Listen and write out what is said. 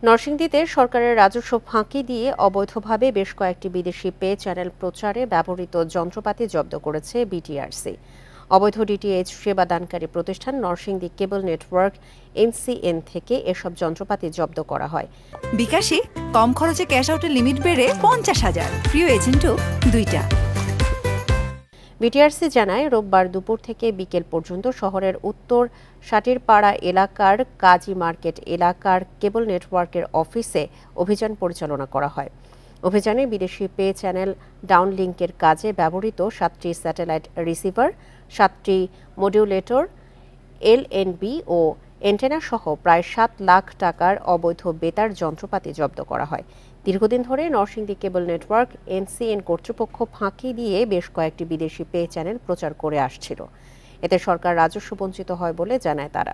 নরসিংদীতে সরকারের রাজস্ব ফাঁকি দিয়ে অবৈধভাবে বেশ কয়েকটি বিদেশি পে চ্যানেল প্রচারে ব্যবহৃত যন্ত্রপাতি জব্দ করেছে বিটিআরসি। অবৈধ ডিটিএইচ সেবাদানকারী প্রতিষ্ঠান নরসিংদী কেবল নেটওয়ার্ক এনসিএন থেকে এসব যন্ত্রপাতি জব্দ করা হয়। বিকাশে কম খরচে ক্যাশ আউটের লিমিট বেড়ে 50,000, প্রিয় এজেন্টও 2টা। বিটিআরসি জানায়, রোববার দুপুর থেকে বিকেল পর্যন্ত শহরের উত্তর সাটিরপাড়া এলাকার কাজী মার্কেট এলাকার কেবল নেটওয়ার্কের অফিসে অভিযান পরিচালনা করা হয়। অভিযানে বিদেশি পে চ্যানেল ডাউনলিংকের কাজে ব্যবহৃত 7টি স্যাটেলাইট রিসিভার, 7টি মডিউলেটর, এলএনবি ও অ্যান্টেনা সহ প্রায় 7 লাখ টাকার অবৈধ বেতার যন্ত্রপাতি জব্দ করা হয়। দীর্ঘদিন ধরে নরসিংদী কেবল নেটওয়ার্ক এনসিএন কর্তৃপক্ষ ফাঁকি দিয়ে বেশ কয়েকটি বিদেশি পে চ্যানেল প্রচার করে আসছিল। এতে সরকার রাজস্ব বঞ্চিত হয় বলে জানায় তারা।